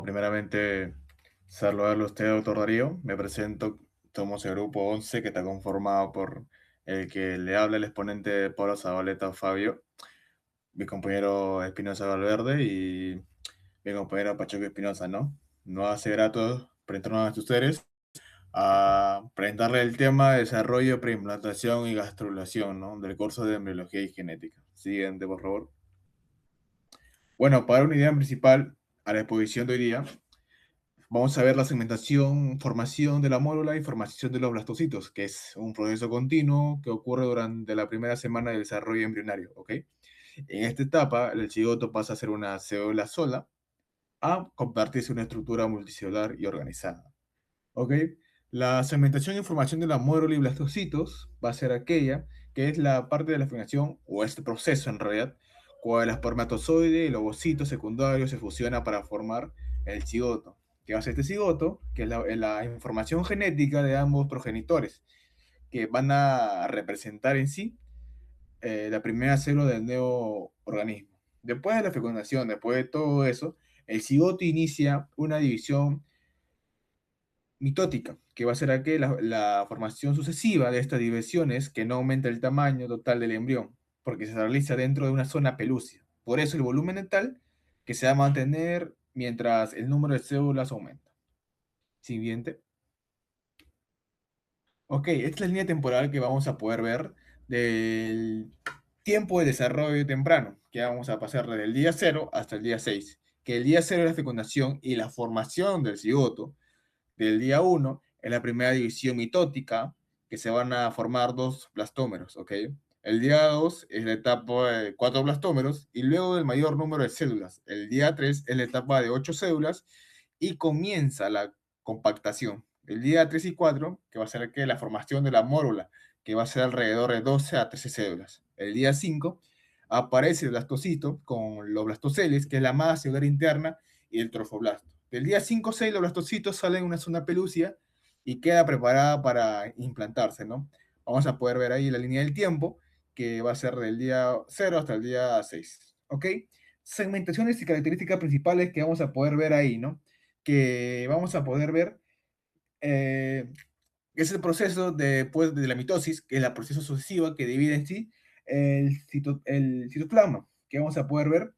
Primeramente, saludarlo a usted, doctor Darío. Me presento, somos el grupo 11 que está conformado por el que le habla el exponente Pablo Zabaleta Fabio, mi compañero Espinosa Valverde y mi compañero Pacheco Espinosa, ¿no? Nos hace grato presentarnos a ustedes a presentarle el tema de desarrollo, preimplantación y gastrulación, ¿no? Del curso de embriología y genética. Siguiente, por favor. Bueno, para una idea principal a la exposición de hoy día, vamos a ver la segmentación, formación de la mórula y formación de los blastocitos, que es un proceso continuo que ocurre durante la primera semana del desarrollo embrionario, ¿ok? En esta etapa, el cigoto pasa a ser una célula sola a convertirse en una estructura multicelular y organizada, ¿ok? La segmentación y formación de la mórula y blastocitos va a ser aquella que es la parte de la fecundación, o este proceso en realidad, cuando el espermatozoide y el ovocito secundario se fusiona para formar el cigoto. ¿Qué hace este cigoto? Que es la información genética de ambos progenitores, que van a representar en sí la primera célula del nuevo organismo. Después de la fecundación, después de todo eso, el cigoto inicia una división mitótica, que va a ser aquí la formación sucesiva de estas divisiones que no aumenta el tamaño total del embrión, porque se realiza dentro de una zona pelúcida. Por eso el volumen es tal que se va a mantener mientras el número de células aumenta. Siguiente. Ok, esta es la línea temporal que vamos a poder ver del tiempo de desarrollo temprano, que vamos a pasar desde el día 0 hasta el día 6, que el día 0 es la fecundación y la formación del cigoto. Del día 1 es la primera división mitótica, que se van a formar dos blastómeros, ¿ok? El día 2 es la etapa de 4 blastómeros y luego del mayor número de células. El día 3 es la etapa de 8 células y comienza la compactación. El día 3 y 4, que va a ser que la formación de la mórula, que va a ser alrededor de 12 a 13 células. El día 5 aparece el blastocito con los blastoceles, que es la masa celular interna, y el trofoblasto. Del día 5 o 6 los blastocitos salen en una zona pelúcida y queda preparada para implantarse, ¿no? Vamos a poder ver ahí la línea del tiempo, que va a ser del día 0 hasta el día 6, ¿ok? Segmentaciones y características principales que vamos a poder ver ahí, ¿no? Que vamos a poder ver eh, es el proceso después de la mitosis, que es el proceso sucesivo que divide en sí el citoplasma, que vamos a poder ver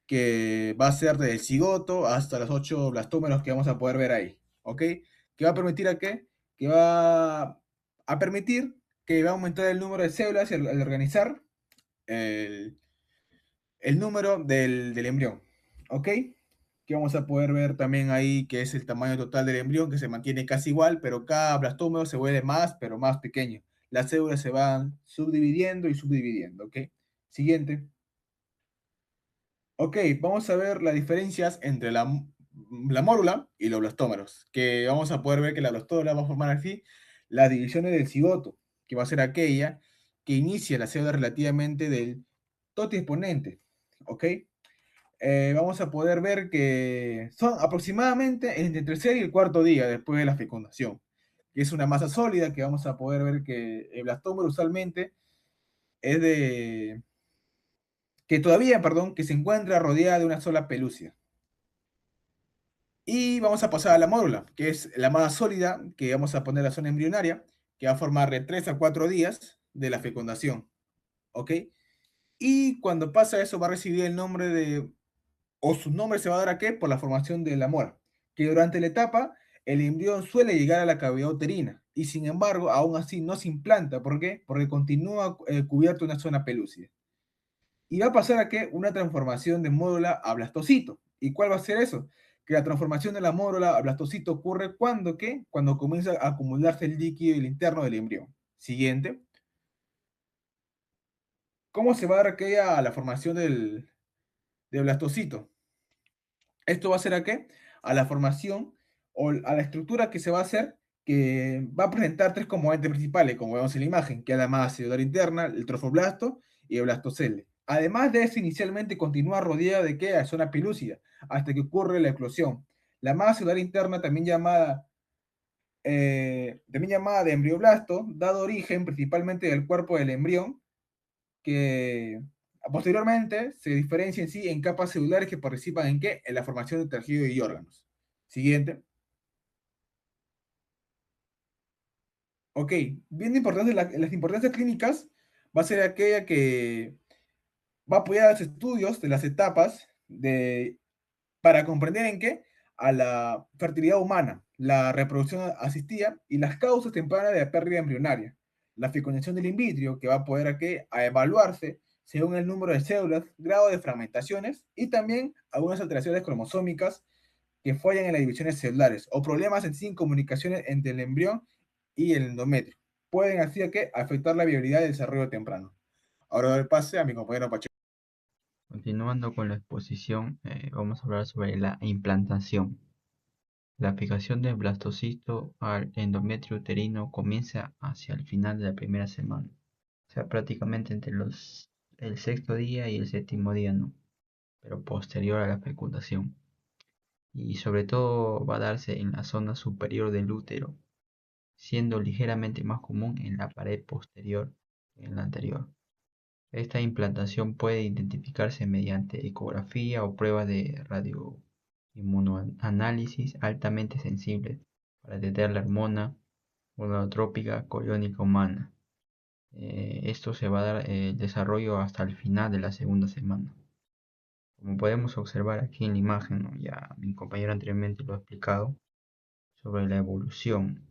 que va a ser del cigoto hasta los 8 blastómeros que vamos a poder ver ahí, ¿ok? Que va a permitir a qué? Que va a permitir que va a aumentar el número de células al organizar el, el número del embrión, ¿ok? Que vamos a poder ver también ahí que es el tamaño total del embrión, que se mantiene casi igual, pero cada blastómero se vuelve más, pero más pequeño. Las células se van subdividiendo y subdividiendo, ¿ok? Siguiente. Ok, vamos a ver las diferencias entre la mórula y los blastómeros, que vamos a poder ver que la blastómera va a formar aquí las divisiones del cigoto, que va a ser aquella que inicia la célula relativamente del toti exponente, ¿ok? Vamos a poder ver que son aproximadamente entre el tercer y el cuarto día después de la fecundación, que es una masa sólida que vamos a poder ver que el blastómero usualmente es de que todavía, perdón, que se encuentra rodeada de una sola pelucia. Y vamos a pasar a la mórula, que es la más sólida, que vamos a poner la zona embrionaria, que va a formar de 3 a 4 días de la fecundación, ¿ok? Y cuando pasa eso va a recibir el nombre de, o su nombre se va a dar a qué, por la formación de la mora, que durante la etapa el embrión suele llegar a la cavidad uterina, y sin embargo, aún así no se implanta, ¿por qué? Porque continúa cubierto una zona pelúcida. Y va a pasar a que una transformación de mórula a blastocito. ¿Y cuál va a ser eso? Que la transformación de la mórula a blastocito ocurre cuando, ¿qué? Cuando comienza a acumularse el líquido el interno del embrión. Siguiente. ¿Cómo se va a dar aquella a la formación del blastocito? Esto va a ser a qué? A la formación o a la estructura que se va a hacer, que va a presentar tres componentes principales, como vemos en la imagen, que es la masa celular interna, el trofoblasto y el blastocele. Además de eso, inicialmente continúa rodeada de qué? A zona pelúcida, hasta que ocurre la eclosión. La masa celular interna, también llamada de embrioblasto, dado origen principalmente del cuerpo del embrión, que Posteriormente, se diferencia en sí en capas celulares que participan en qué? En la formación de tejido y órganos. Siguiente. Ok, bien importante, las importancias clínicas va a ser aquella que va a apoyar los estudios de las etapas para comprender en qué a la fertilidad humana, la reproducción asistida y las causas tempranas de la pérdida embrionaria, la fecundación del in vitro, que va a poder a evaluarse según el número de células, grado de fragmentaciones y también algunas alteraciones cromosómicas que fallan en las divisiones celulares o problemas en sí en comunicaciones entre el embrión y el endometrio. Pueden así que afectar la viabilidad del desarrollo temprano. Ahora doy el pase a mi compañero Pacheco. Continuando con la exposición, vamos a hablar sobre la implantación. La aplicación del blastocisto al endometrio uterino comienza hacia el final de la primera semana, o sea, prácticamente entre el sexto día y el séptimo día, ¿no? Pero posterior a la fecundación. Y sobre todo va a darse en la zona superior del útero, siendo ligeramente más común en la pared posterior que en la anterior. Esta implantación puede identificarse mediante ecografía o pruebas de radioinmunoanálisis altamente sensibles para detectar la hormona gonadotrópica coriónica humana. Esto se va a dar el desarrollo hasta el final de la segunda semana. Como podemos observar aquí en la imagen, ¿no? Ya mi compañero anteriormente lo ha explicado sobre la evolución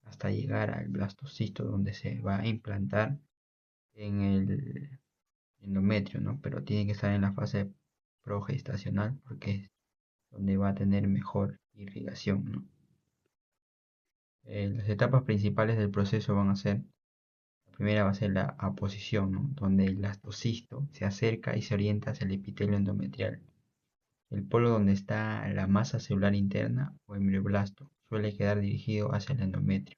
hasta llegar al blastocisto donde se va a implantar en el endometrio, ¿no? Pero tiene que estar en la fase progestacional porque es donde va a tener mejor irrigación, ¿no? Las etapas principales del proceso van a ser, la primera va a ser la aposición, ¿no? Donde el blastocisto se acerca y se orienta hacia el epitelio endometrial. El polo donde está la masa celular interna o embrioblasto suele quedar dirigido hacia el endometrio.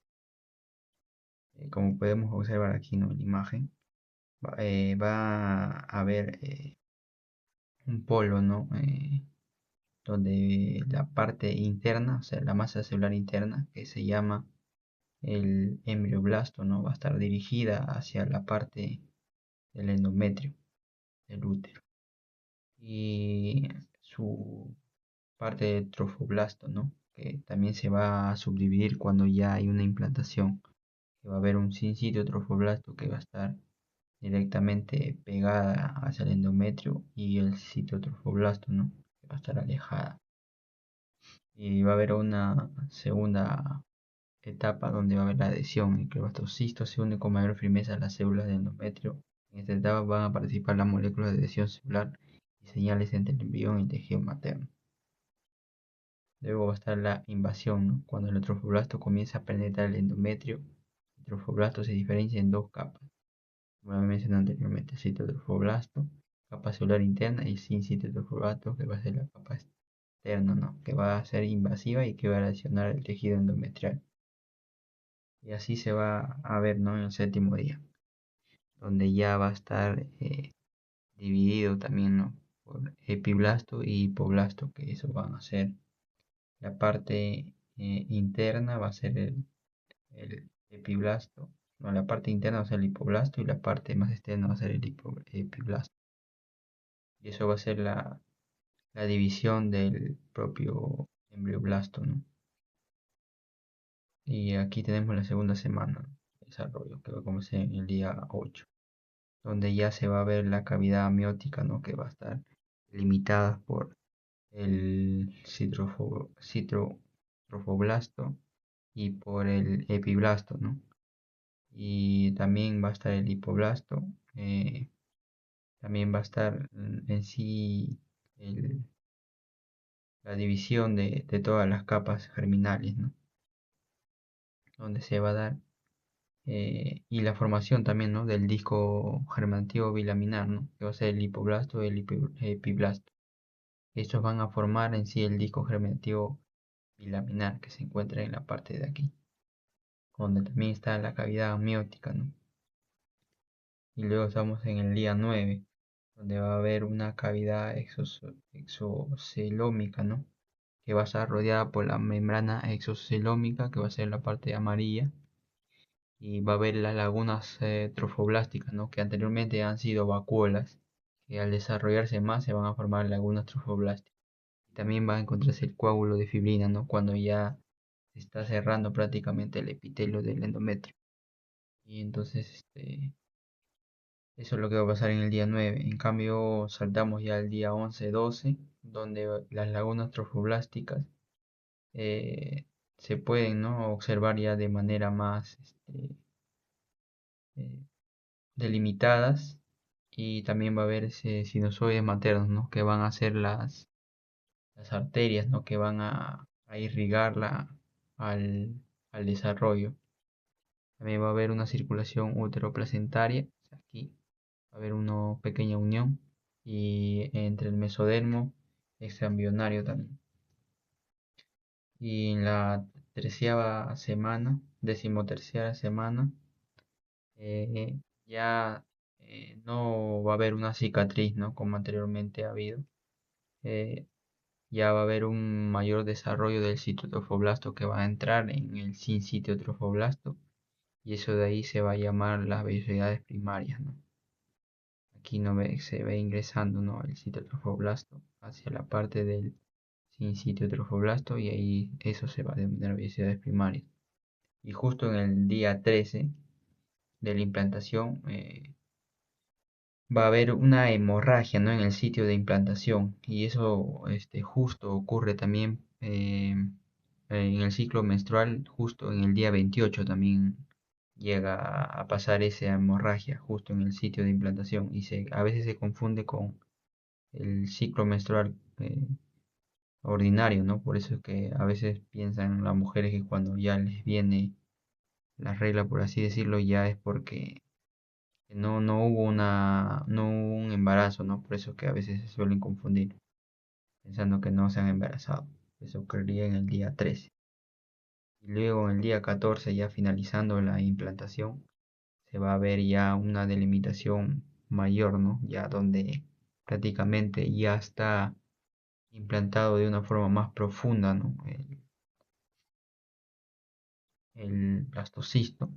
Como podemos observar aquí, ¿no? En la imagen, va a haber un polo, ¿no? Donde la parte interna, o sea, la masa celular interna, que se llama el embrioblasto, ¿no? Va a estar dirigida hacia la parte del endometrio, del útero. Y su parte de trofoblasto, ¿no? Que también se va a subdividir cuando ya hay una implantación, que va a haber un sincitio trofoblasto que va a estar directamente pegada hacia el endometrio y el citotrofoblasto, ¿no? Que va a estar alejada. Y va a haber una segunda etapa donde va a haber la adhesión y que el blastocisto se une con mayor firmeza a las células del endometrio. En esta etapa van a participar las moléculas de adhesión celular y señales entre el embrión y el tejido materno. Luego va a estar la invasión, ¿no? Cuando el trofoblasto comienza a penetrar el endometrio, el trofoblasto se diferencia en dos capas, como mencioné anteriormente, el citotrofoblasto, capa celular interna, y sin citotrofoblasto, que va a ser la capa externa, ¿no? Que va a ser invasiva y que va a lesionar el tejido endometrial. Y así se va a ver, ¿no? En el séptimo día, donde ya va a estar dividido también, ¿no? Por epiblasto y hipoblasto, que eso van a ser la parte interna va a ser el epiblasto, no, la parte interna va a ser el hipoblasto y la parte más externa va a ser el epiblasto. Y eso va a ser la división del propio embrioblasto, ¿no? Y aquí tenemos la segunda semana de desarrollo, que va a comenzar en el día 8, donde ya se va a ver la cavidad amniótica, ¿no? Que va a estar limitada por el citrofoblasto y por el epiblasto, ¿no? Y también va a estar el hipoblasto, también va a estar en sí el- la división de todas las capas germinales, ¿no? Donde se va a dar, y la formación también, ¿no? Del disco germinativo bilaminar, ¿no? Que va a ser el hipoblasto y el epiblasto. Estos van a formar en sí el disco germinativo bilaminar que se encuentra en la parte de aquí, donde también está la cavidad amniótica, ¿no? Y luego estamos en el día 9, donde va a haber una cavidad exocelómica, ¿no? Que va a estar rodeada por la membrana exocelómica, que va a ser la parte amarilla, y va a haber las lagunas trofoblásticas, ¿no? Que anteriormente han sido vacuolas, que al desarrollarse más se van a formar lagunas trofoblásticas. También va a encontrarse el coágulo de fibrina, ¿no? Cuando ya se está cerrando prácticamente el epitelio del endometrio. Y entonces, eso es lo que va a pasar en el día 9. En cambio, saltamos ya al día 11, 12, donde las lagunas trofoblásticas eh, se pueden, ¿no?, observar ya de manera más eh, delimitadas, y también va a haber sinusoides maternos, ¿no?, que van a ser las arterias, ¿no?, que van a irrigarla al desarrollo. También va a haber una circulación uteroplacentaria, o sea, aquí va a haber una pequeña unión, y entre el mesodermo extraembrionario también. Y en la 13ª semana, 13ª semana, ya no va a haber una cicatriz, ¿no?, como anteriormente ha habido. Eh, ya va a haber un mayor desarrollo del citotrofoblasto, que va a entrar en el sinsitio trofoblasto, y eso de ahí se va a llamar las vellosidades primarias, ¿no? Aquí se ve ingresando, ¿no?, el citotrofoblasto hacia la parte del sinsitio trofoblasto, y ahí eso se va a denominar vellosidades primarias. Y justo en el día 13 de la implantación va a haber una hemorragia, ¿no?, en el sitio de implantación, y eso justo ocurre también en el ciclo menstrual. Justo en el día 28 también llega a pasar esa hemorragia justo en el sitio de implantación, y a veces se confunde con el ciclo menstrual ordinario, ¿no? Por eso es que a veces piensan las mujeres que cuando ya les viene la regla, por así decirlo, ya es porque no hubo un embarazo, ¿no? Por eso que a veces se suelen confundir, pensando que no se han embarazado. Eso ocurriría en el día 13. Y luego en el día 14, ya finalizando la implantación, se va a ver ya una delimitación mayor, ¿no? Ya donde prácticamente ya está implantado de una forma más profunda, ¿no?, el blastocisto.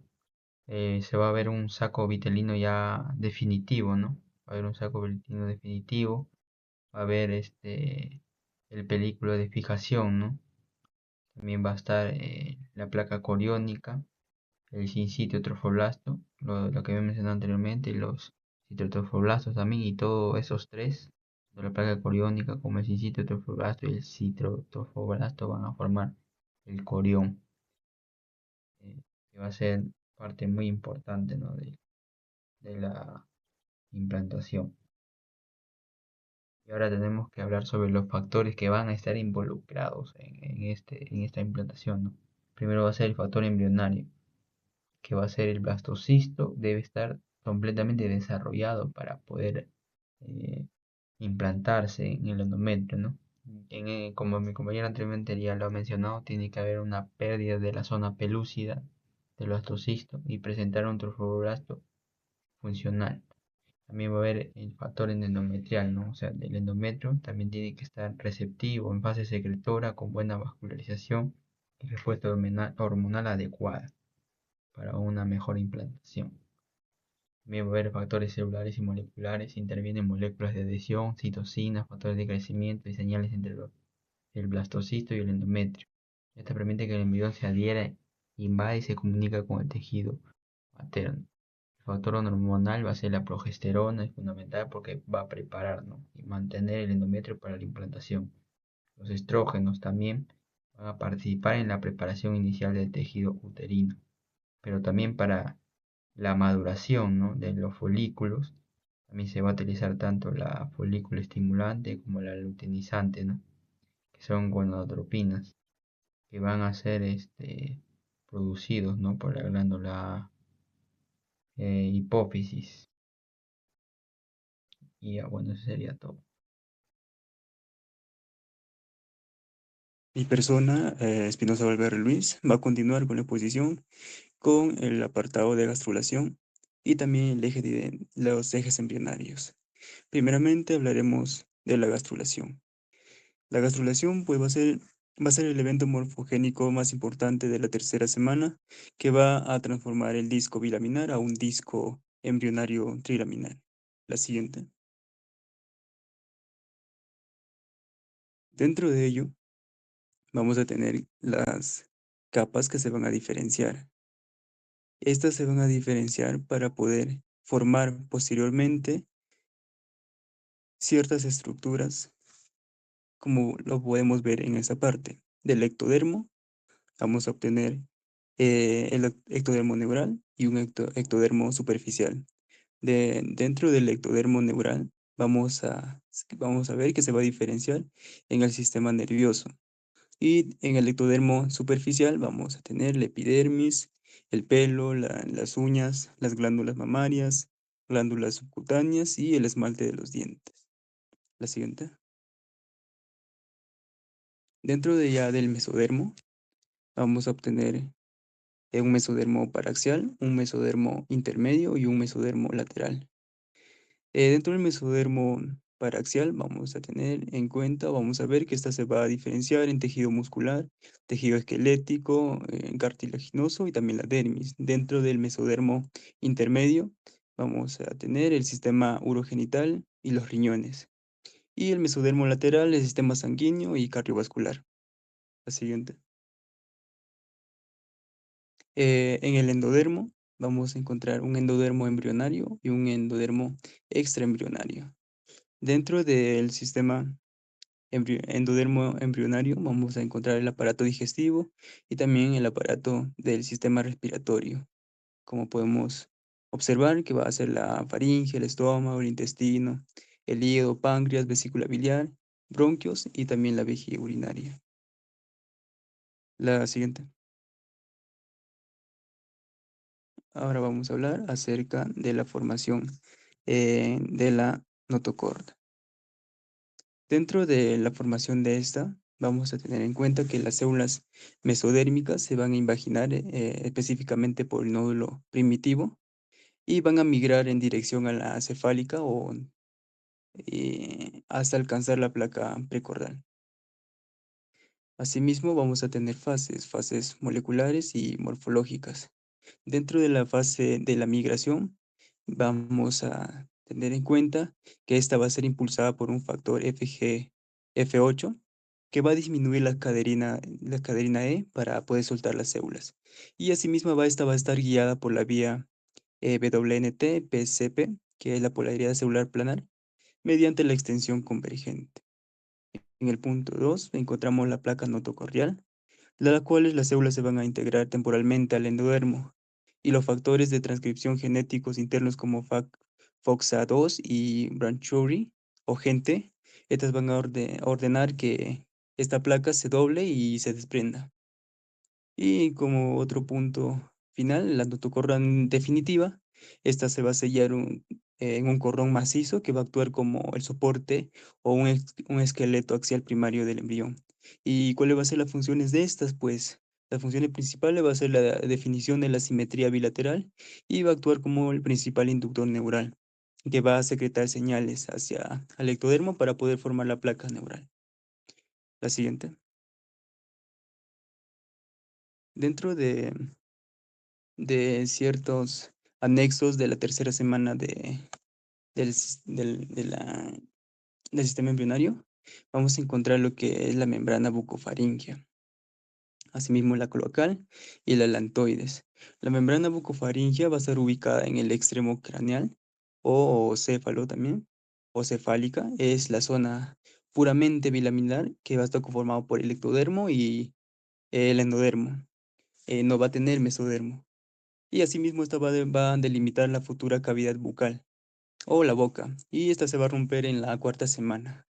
Se va a ver un saco vitelino ya definitivo, ¿no? Va a haber un saco vitelino definitivo. Va a haber el películo de fijación, ¿no? También va a estar la placa coriónica, el sinsitio trofoblasto, lo que había mencionado anteriormente, y los citotrofoblastos también, y todos esos tres, tanto la placa coriónica como el sinsitio trofoblasto y el citotrofoblasto, van a formar el corión, que va a ser parte muy importante, ¿no?, de la implantación. Y ahora tenemos que hablar sobre los factores que van a estar involucrados en esta implantación, ¿no? Primero va a ser el factor embrionario, que va a ser el blastocisto. Debe estar completamente desarrollado para poder eh, implantarse en el endometrio, ¿no? Como mi compañero anteriormente ya lo ha mencionado, tiene que haber una pérdida de la zona pelúcida del blastocisto y presentar un trofoblasto funcional. También va a haber el factor endometrial, ¿no? O sea, del endometrio también tiene que estar receptivo, en fase secretora, con buena vascularización y respuesta hormonal adecuada para una mejor implantación. También va a haber factores celulares y moleculares. Intervienen moléculas de adhesión, citocinas, factores de crecimiento y señales entre el blastocisto y el endometrio. Esto permite que el embrión se adhiera, invade y se comunica con el tejido materno. El factor hormonal va a ser la progesterona, es fundamental porque va a preparar, ¿no?, y mantener el endometrio para la implantación. Los estrógenos también van a participar en la preparación inicial del tejido uterino, pero también para la maduración, ¿no?, de los folículos. También se va a utilizar tanto la folículo estimulante como la luteinizante, ¿no?, que son gonadotropinas, que van a ser producidos, ¿no?, por la glándula hipófisis. Y ya, bueno, eso sería todo. Mi persona, Espinosa Valverde Luis, va a continuar con la exposición con el apartado de gastrulación y también los ejes embrionarios. Primeramente hablaremos de la gastrulación. La gastrulación pues, va a ser el evento morfogénico más importante de la tercera semana, que va a transformar el disco bilaminar a un disco embrionario trilaminar. La siguiente. Dentro de ello, vamos a tener las capas que se van a diferenciar. Estas se van a diferenciar para poder formar posteriormente ciertas estructuras, como lo podemos ver en esta parte. Del ectodermo vamos a obtener el ectodermo neural y un ectodermo superficial. Dentro del ectodermo neural vamos a ver que se va a diferenciar en el sistema nervioso. Y en el ectodermo superficial vamos a tener la epidermis, el pelo, las uñas, las glándulas mamarias, glándulas subcutáneas y el esmalte de los dientes. La siguiente. Dentro de ya del mesodermo vamos a obtener un mesodermo paraxial, un mesodermo intermedio y un mesodermo lateral. Dentro del mesodermo paraxial vamos a tener en cuenta, vamos a ver que esta se va a diferenciar en tejido muscular, tejido esquelético, cartilaginoso y también la dermis. Dentro del mesodermo intermedio vamos a tener el sistema urogenital y los riñones. Y el mesodermo lateral, el sistema sanguíneo y cardiovascular. La siguiente. En el endodermo vamos a encontrar un endodermo embrionario y un endodermo extraembrionario. Dentro del sistema endodermo embrionario vamos a encontrar el aparato digestivo y también el aparato del sistema respiratorio. Como podemos observar que va a ser la faringe, el estómago, el intestino, el hígado, páncreas, vesícula biliar, bronquios y también la vejiga urinaria. La siguiente. Ahora vamos a hablar acerca de la formación de la notocorda. Dentro de la formación de esta, vamos a tener en cuenta que las células mesodérmicas se van a invaginar específicamente por el nódulo primitivo y van a migrar en dirección a la cefálica o hasta alcanzar la placa precordal. Asimismo, vamos a tener fases moleculares y morfológicas. Dentro de la fase de la migración, vamos a tener en cuenta que esta va a ser impulsada por un factor FGF8 que va a disminuir la caderina E para poder soltar las células. Y asimismo esta va a estar guiada por la vía WNT-PCP, que es la polaridad celular planar, mediante la extensión convergente. En el punto 2 encontramos la placa notocordial, de la cual las células se van a integrar temporalmente al endodermo, y los factores de transcripción genéticos internos como FOXA2 y Branchuri o GENTE, estas van a ordenar que esta placa se doble y se desprenda. Y como otro punto final, la notocorda definitiva, esta se va a sellar en un cordón macizo que va a actuar como el soporte o un esqueleto axial primario del embrión. ¿Y cuáles van a ser las funciones de estas? Pues las funciones principales va a ser la definición de la simetría bilateral y va a actuar como el principal inductor neural, que va a secretar señales hacia el ectodermo para poder formar la placa neural. La siguiente. Dentro de ciertos anexos de la tercera semana del, sis- del- de la- del sistema embrionario, vamos a encontrar lo que es la membrana bucofaríngea, asimismo la cloacal y la lantoides. La membrana bucofaríngea va a estar ubicada en el extremo craneal o céfalo también, o cefálica, es la zona puramente bilaminar que va a estar conformado por el ectodermo y el endodermo. No va a tener mesodermo. Y asimismo esta va a delimitar la futura cavidad bucal o la boca, y esta se va a romper en la cuarta semana.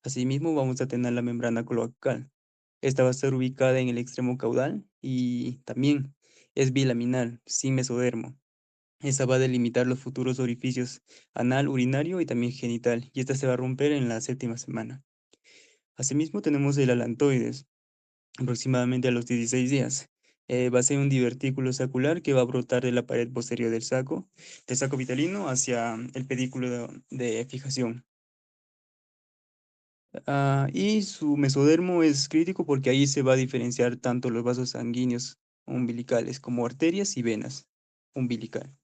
Asimismo vamos a tener la membrana cloacal. Esta va a estar ubicada en el extremo caudal y también es bilaminar, sin mesodermo. Esta va a delimitar los futuros orificios anal, urinario y también genital, y esta se va a romper en la séptima semana. Asimismo tenemos el alantoides, aproximadamente a los 16 días. Va a ser un divertículo sacular que va a brotar de la pared posterior del saco vitalino hacia el pedículo de fijación. Y su mesodermo es crítico porque ahí se va a diferenciar tanto los vasos sanguíneos umbilicales como arterias y venas umbilical.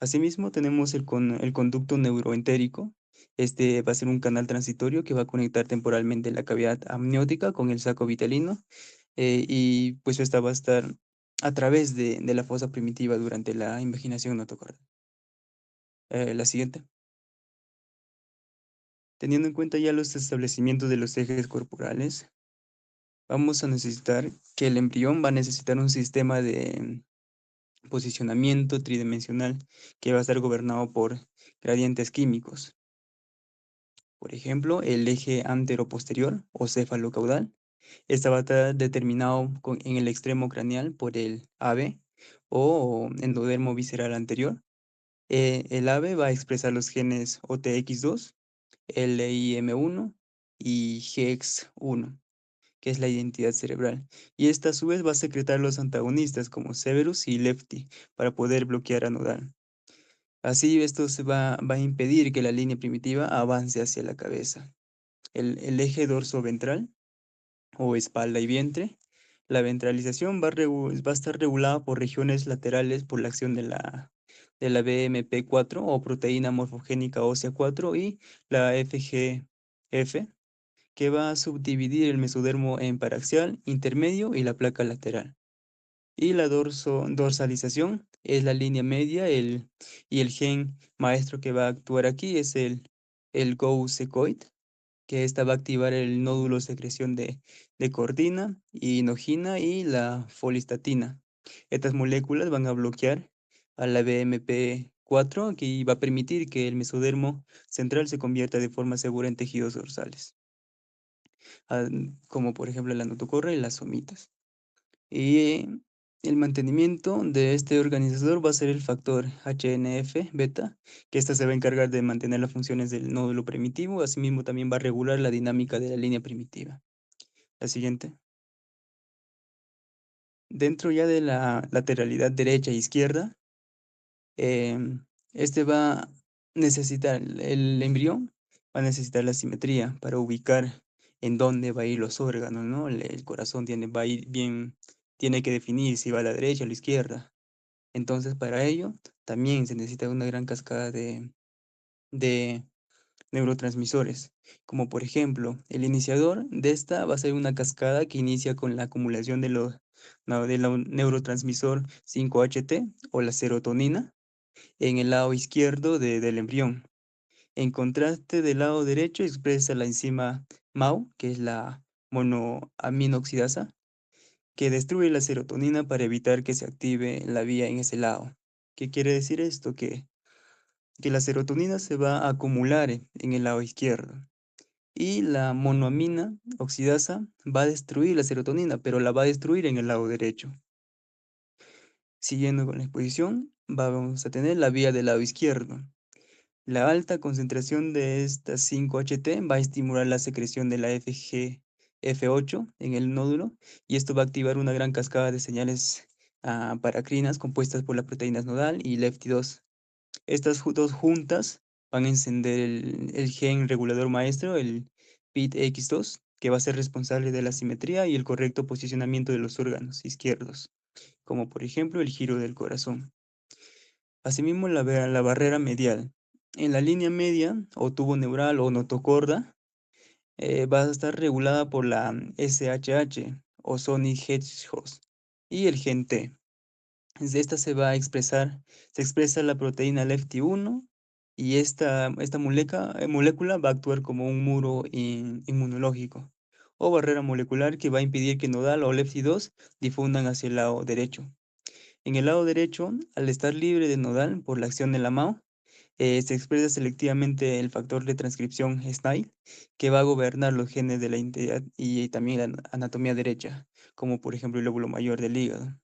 Asimismo tenemos el conducto neuroentérico, Este va a ser un canal transitorio que va a conectar temporalmente la cavidad amniótica con el saco vitelino, y pues esta va a estar a través de la fosa primitiva durante la invaginación notocordial. La siguiente. Teniendo en cuenta ya los establecimientos de los ejes corporales, vamos a necesitar que el embrión va a necesitar un sistema de posicionamiento tridimensional que va a estar gobernado por gradientes químicos. Por ejemplo, el eje antero-posterior o céfalo-caudal. Esta va a estar determinado en el extremo craneal por el AVE o endodermo visceral anterior. El AVE va a expresar los genes OTX2, LIM1 y GEX1, que es la identidad cerebral. Y esta a su vez va a secretar los antagonistas como Severus y Lefty para poder bloquear a nodal. Así esto va a impedir que la línea primitiva avance hacia la cabeza. El eje dorso-ventral o espalda y vientre. La ventralización va a estar regulada por regiones laterales por la acción de la BMP4 o proteína morfogénica ósea 4 y la FGF, que va a subdividir el mesodermo en paraxial, intermedio y la placa lateral. Y la dorsalización es la línea media y el gen maestro que va a actuar aquí es el GO-secoid, que esta va a activar el nódulo secreción de cordina, inogina y la folistatina. Estas moléculas van a bloquear a la BMP4 y va a permitir que el mesodermo central se convierta de forma segura en tejidos dorsales, como por ejemplo la notocorra y las somitas. Y el mantenimiento de este organizador va a ser el factor HNF beta, que esta se va a encargar de mantener las funciones del nódulo primitivo, asimismo también va a regular la dinámica de la línea primitiva. La siguiente. Dentro ya de la lateralidad derecha e izquierda, este va a necesitar, el embrión va a necesitar la simetría para ubicar en dónde va a ir los órganos, ¿no? El corazón va a ir bien, tiene que definir si va a la derecha o a la izquierda. Entonces, para ello, también se necesita una gran cascada de neurotransmisores, como por ejemplo, el iniciador de esta va a ser una cascada que inicia con la acumulación del neurotransmisor 5-HT o la serotonina en el lado izquierdo del embrión. En contraste, del lado derecho expresa la enzima MAO, que es la monoaminoxidasa, que destruye la serotonina para evitar que se active la vía en ese lado. ¿Qué quiere decir esto? Que la serotonina se va a acumular en el lado izquierdo y la monoamina oxidasa va a destruir la serotonina, pero la va a destruir en el lado derecho. Siguiendo con la exposición, vamos a tener la vía del lado izquierdo. La alta concentración de esta 5-HT va a estimular la secreción de la FGF8 en el nódulo y esto va a activar una gran cascada de señales paracrinas compuestas por las proteínas nodal y LEFT2. Estas dos juntas van a encender el gen regulador maestro, el PITX2, que va a ser responsable de la simetría y el correcto posicionamiento de los órganos izquierdos, como por ejemplo el giro del corazón. Asimismo, la barrera medial. En la línea media, o tubo neural o notocorda, va a estar regulada por la SHH o Sonic Hedgehog y el gen T. De esta se expresa la proteína LEFT1 y esta molécula va a actuar como un muro inmunológico o barrera molecular que va a impedir que nodal o LEFT2 difundan hacia el lado derecho. En el lado derecho, al estar libre de nodal por la acción de la MAO, se expresa selectivamente el factor de transcripción SNAI, que va a gobernar los genes de la integridad y también la anatomía derecha, como por ejemplo el lóbulo mayor del hígado.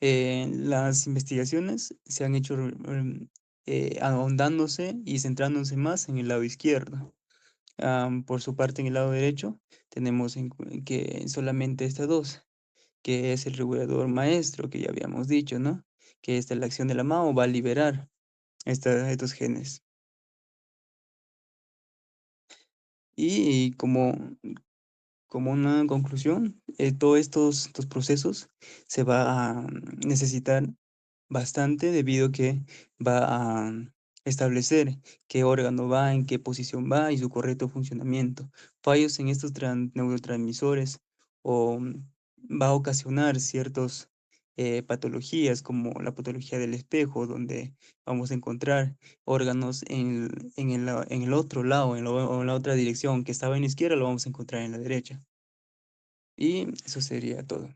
Las investigaciones se han hecho ahondándose y centrándose más en el lado izquierdo. Por su parte, en el lado derecho, tenemos que solamente estas dos, que es el regulador maestro que ya habíamos dicho, ¿no? Que la acción de la MAO va a liberar estos genes. Y como una conclusión, todos estos procesos se va a necesitar bastante debido a que va a establecer qué órgano va, en qué posición va y su correcto funcionamiento. Fallos en estos neurotransmisores o va a ocasionar ciertas patologías como la patología del espejo, donde vamos a encontrar órganos en el otro lado, o en la otra dirección, que estaba en la izquierda, lo vamos a encontrar en la derecha. Y eso sería todo.